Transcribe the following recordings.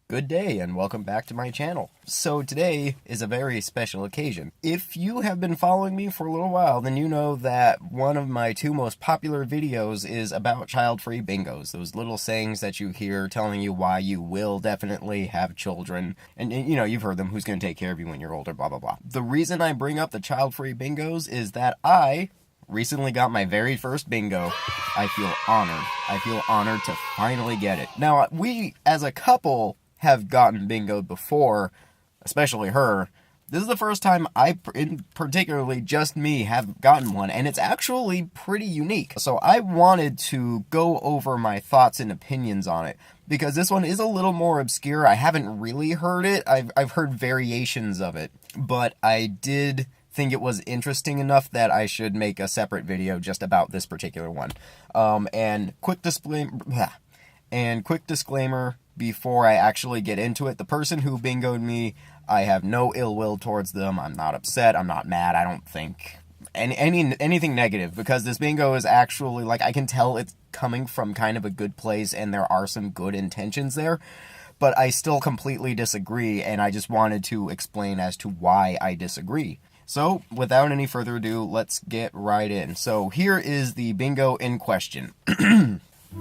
Good day and welcome back to my channel. So today is a very special occasion. If you have been following me for a little while, then you know that one of my two most popular videos is about child-free bingos. Those little sayings that you hear telling you why you will definitely have children. And you know, you've heard them, who's going to take care of you when you're older, blah, blah, blah. The reason I bring up the child-free bingos is that I recently got my very first bingo. I feel honored. I feel honored to finally get it. Now, we, as a couple, have gotten bingoed before, especially her. This is the first time particularly just me, have gotten one, and it's actually pretty unique. So I wanted to go over my thoughts and opinions on it, because this one is a little more obscure. I haven't really heard it. I've heard variations of it, but I did think it was interesting enough that I should make a separate video just about this particular one. And quick disclaimer before I actually get into it. The person who bingoed me, I have no ill will towards them. I'm not upset. I'm not mad. I don't think anything negative, because this bingo is actually, like, I can tell it's coming from kind of a good place and there are some good intentions there, but I still completely disagree, and I just wanted to explain as to why I disagree. So, without any further ado, let's get right in. So, here is the bingo in question.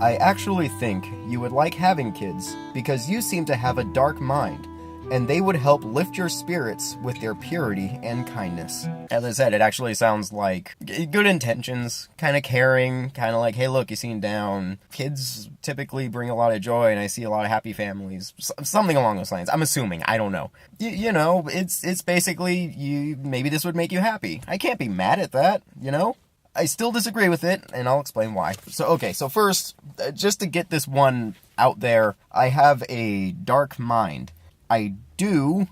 I actually think you would like having kids because you seem to have a dark mind, and they would help lift your spirits with their purity and kindness. As I said, it actually sounds like good intentions, kind of caring, kind of like, hey look, you seem down. Kids typically bring a lot of joy, and I see a lot of happy families. Something along those lines. I'm assuming. I don't know. You know, it's basically, maybe this would make you happy. I can't be mad at that, you know? I still disagree with it, and I'll explain why. So first, just to get this one out there, I have a dark mind. I do,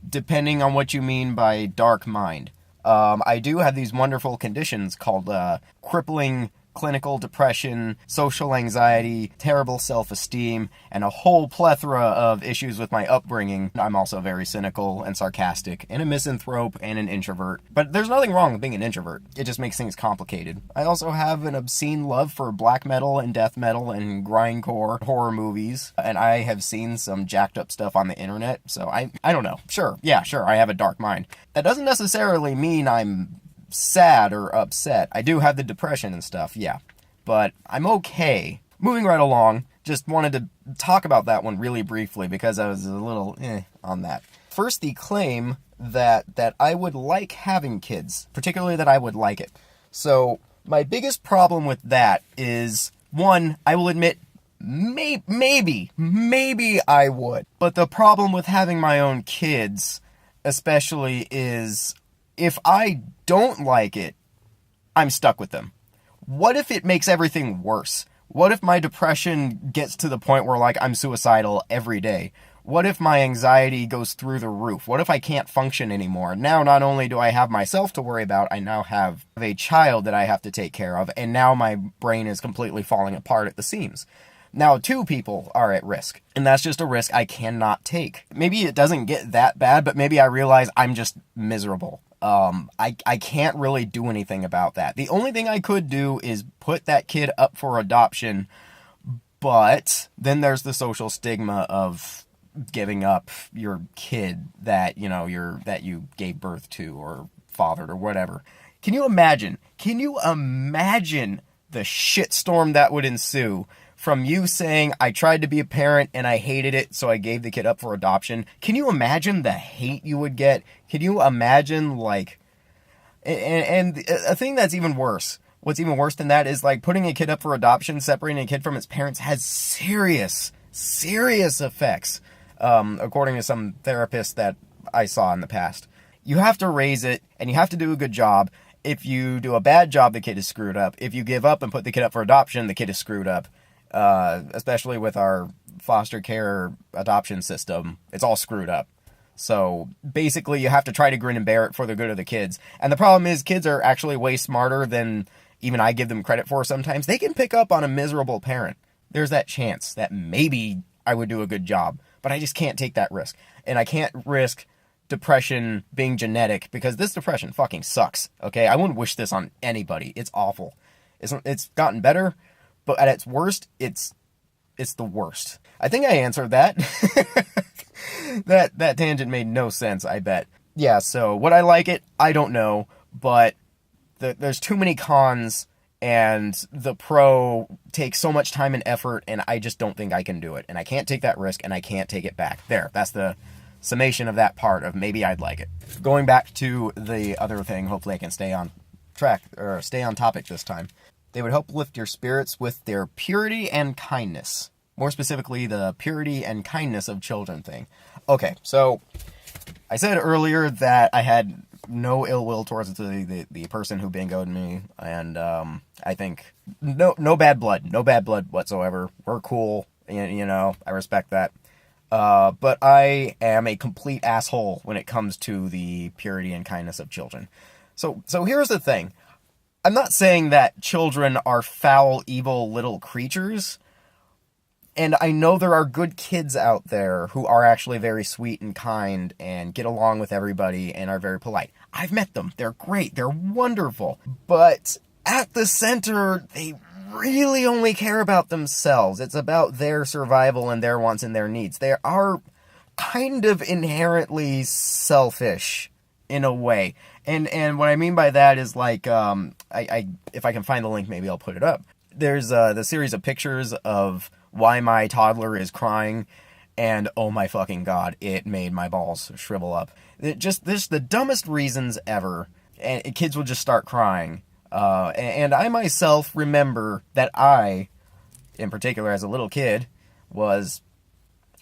depending on what you mean by dark mind. I do have these wonderful conditions called crippling clinical depression, social anxiety, terrible self-esteem, and a whole plethora of issues with my upbringing. I'm also very cynical and sarcastic, and a misanthrope, and an introvert. But there's nothing wrong with being an introvert. It just makes things complicated. I also have an obscene love for black metal and death metal and grindcore horror movies, and I have seen some jacked up stuff on the internet, so I don't know. Sure, I have a dark mind. That doesn't necessarily mean I'm sad or upset. I do have the depression and stuff, yeah, but I'm okay. Moving right along, just wanted to talk about that one really briefly because I was a little on that. First, the claim that I would like having kids, particularly that I would like it. So my biggest problem with that is, one, I will admit, maybe I would. But the problem with having my own kids, especially, is if I don't like it, I'm stuck with them. What if it makes everything worse? What if my depression gets to the point where, like, I'm suicidal every day? What if my anxiety goes through the roof? What if I can't function anymore? Now, not only do I have myself to worry about, I now have a child that I have to take care of, and now my brain is completely falling apart at the seams. Now, two people are at risk, and that's just a risk I cannot take. Maybe it doesn't get that bad, but maybe I realize I'm just miserable. I can't really do anything about that. The only thing I could do is put that kid up for adoption, but then there's the social stigma of giving up your kid that, you know, that you gave birth to or fathered or whatever. Can you imagine the shitstorm that would ensue from you saying, I tried to be a parent and I hated it, so I gave the kid up for adoption? Can you imagine the hate you would get? Can you imagine, like, and a thing that's even worse, what's even worse than that is, like, putting a kid up for adoption, separating a kid from its parents has serious effects, according to some therapists that I saw in the past. You have to raise it, and you have to do a good job. If you do a bad job, the kid is screwed up. If you give up and put the kid up for adoption, the kid is screwed up. Especially with our foster care adoption system, it's all screwed up. So basically you have to try to grin and bear it for the good of the kids. And the problem is, kids are actually way smarter than even I give them credit for sometimes. They can pick up on a miserable parent. There's that chance that maybe I would do a good job, but I just can't take that risk. And I can't risk depression being genetic, because this depression fucking sucks, okay? I wouldn't wish this on anybody. It's awful. It's gotten better, but at its worst, it's it's the worst. I think I answered that. That tangent made no sense, I bet. Yeah, so would I like it? I don't know, but there's too many cons, and the pro takes so much time and effort, and I just don't think I can do it. And I can't take that risk, and I can't take it back. There, that's the summation of that part of maybe I'd like it. Going back to the other thing, hopefully I can stay on track, or stay on topic this time. They would help lift your spirits with their purity and kindness. More specifically, the purity and kindness of children thing. Okay, so I said earlier that I had no ill will towards the person who bingoed me, and I think no bad blood whatsoever. We're cool, you know, I respect that. But I am a complete asshole when it comes to the purity and kindness of children. So here's the thing. I'm not saying that children are foul, evil little creatures. And I know there are good kids out there who are actually very sweet and kind and get along with everybody and are very polite. I've met them. They're great. They're wonderful. But at the center, they really only care about themselves. It's about their survival and their wants and their needs. They are kind of inherently selfish in a way. And what I mean by that is like, if I can find the link, maybe I'll put it up. There's the series of pictures of why my toddler is crying, and oh my fucking god, it made my balls shrivel up. The dumbest reasons ever, and kids will just start crying. And I myself remember that I, in particular as a little kid, was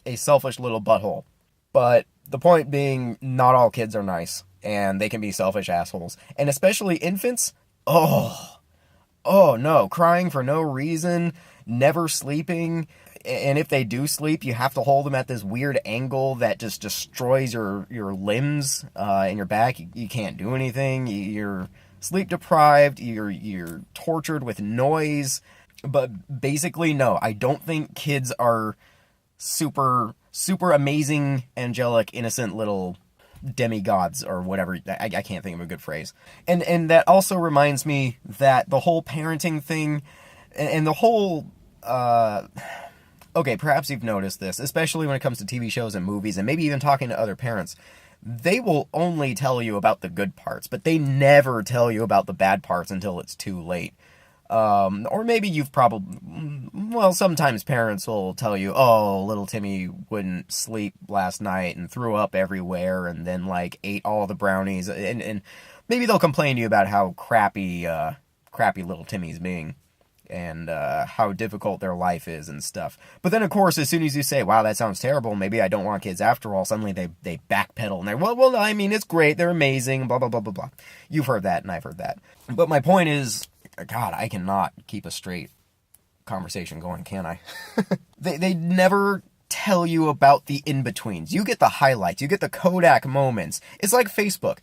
a selfish little butthole. But the point being, not all kids are nice, and they can be selfish assholes. And especially infants, oh no, crying for no reason, never sleeping, and if they do sleep, you have to hold them at this weird angle that just destroys your limbs and your back. You can't do anything. You're sleep deprived. You're tortured with noise. But basically, no, I don't think kids are super amazing, angelic, innocent little demigods or whatever. I can't think of a good phrase. And that also reminds me that the whole parenting thing and the whole okay, perhaps you've noticed this, especially when it comes to TV shows and movies, and maybe even talking to other parents. They will only tell you about the good parts, but they never tell you about the bad parts until it's too late. Or maybe you've probably, well, sometimes parents will tell you, oh, little Timmy wouldn't sleep last night and threw up everywhere and then, like, ate all the brownies, and maybe they'll complain to you about how crappy little Timmy's being, and how difficult their life is and stuff. But then, of course, as soon as you say, wow, that sounds terrible, maybe I don't want kids after all, suddenly they backpedal, and they're, well, I mean, it's great, they're amazing, blah, blah, blah, blah, blah. You've heard that, and I've heard that. But my point is, God, I cannot keep a straight conversation going, can I? They never tell you about the in-betweens. You get the highlights. You get the Kodak moments. It's like Facebook.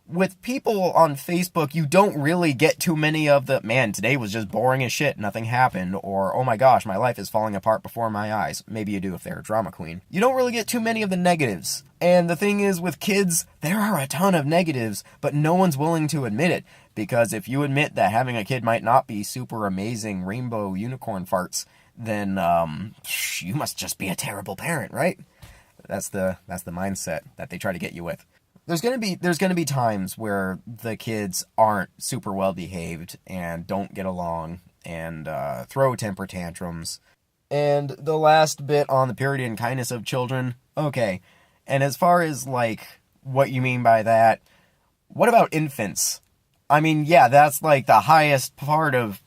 With people on Facebook, you don't really get too many of the, man, today was just boring as shit, nothing happened, or, oh my gosh, my life is falling apart before my eyes. Maybe you do if they're a drama queen. You don't really get too many of the negatives. And the thing is, with kids, there are a ton of negatives, but no one's willing to admit it. Because if you admit that having a kid might not be super amazing rainbow unicorn farts, then you must just be a terrible parent, right? That's the mindset that they try to get you with. There's gonna be times where the kids aren't super well behaved and don't get along and throw temper tantrums. And the last bit on the purity and kindness of children, okay. And as far as like what you mean by that, what about infants? I mean, yeah, that's like the highest part of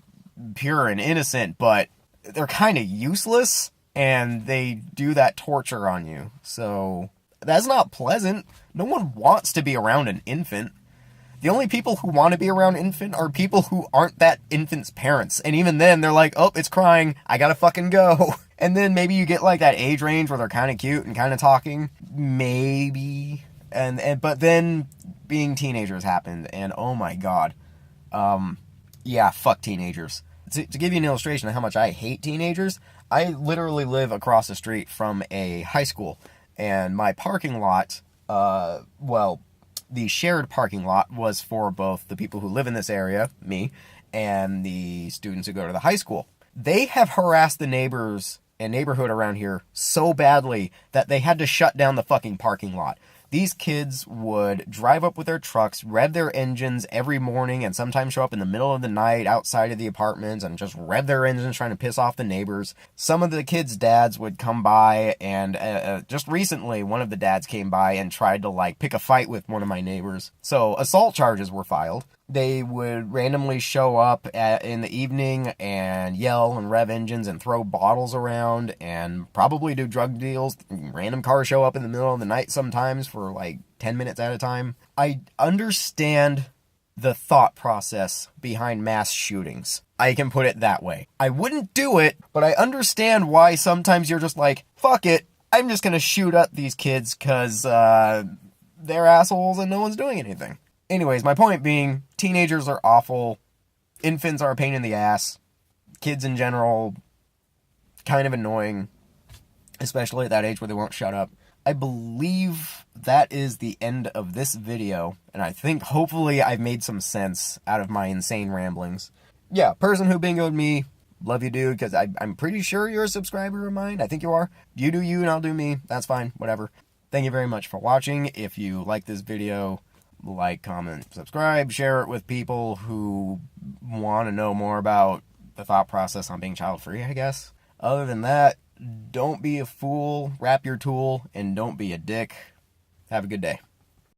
pure and innocent, but they're kind of useless, and they do that torture on you. So that's not pleasant. No one wants to be around an infant. The only people who want to be around an infant are people who aren't that infant's parents. And even then, they're like, oh, it's crying, I gotta fucking go. And then maybe you get like that age range where they're kind of cute and kind of talking. Maybe. But then being teenagers happened, and oh my god. Yeah, fuck teenagers. To give you an illustration of how much I hate teenagers, I literally live across the street from a high school, and my parking lot, the shared parking lot was for both the people who live in this area, me, and the students who go to the high school. They have harassed the neighbors and neighborhood around here so badly that they had to shut down the fucking parking lot. These kids would drive up with their trucks, rev their engines every morning, and sometimes show up in the middle of the night outside of the apartments and just rev their engines trying to piss off the neighbors. Some of the kids' dads would come by, and just recently, one of the dads came by and tried to, like, pick a fight with one of my neighbors. So assault charges were filed. They would randomly show up in the evening and yell and rev engines and throw bottles around and probably do drug deals. Random cars show up in the middle of the night sometimes for like 10 minutes at a time. I understand the thought process behind mass shootings. I can put it that way. I wouldn't do it, but I understand why sometimes you're just like, fuck it, I'm just gonna shoot up these kids because they're assholes and no one's doing anything. Anyways, my point being, teenagers are awful, infants are a pain in the ass, kids in general, kind of annoying, especially at that age where they won't shut up. I believe that is the end of this video, and I think hopefully I've made some sense out of my insane ramblings. Yeah, person who bingoed me, love you dude, because I'm pretty sure you're a subscriber of mine. I think you are. You do you and I'll do me. That's fine, whatever. Thank you very much for watching. If you like this video, like, comment, subscribe, share it with people who want to know more about the thought process on being child-free, I guess. Other than that, don't be a fool, wrap your tool, and don't be a dick. Have a good day.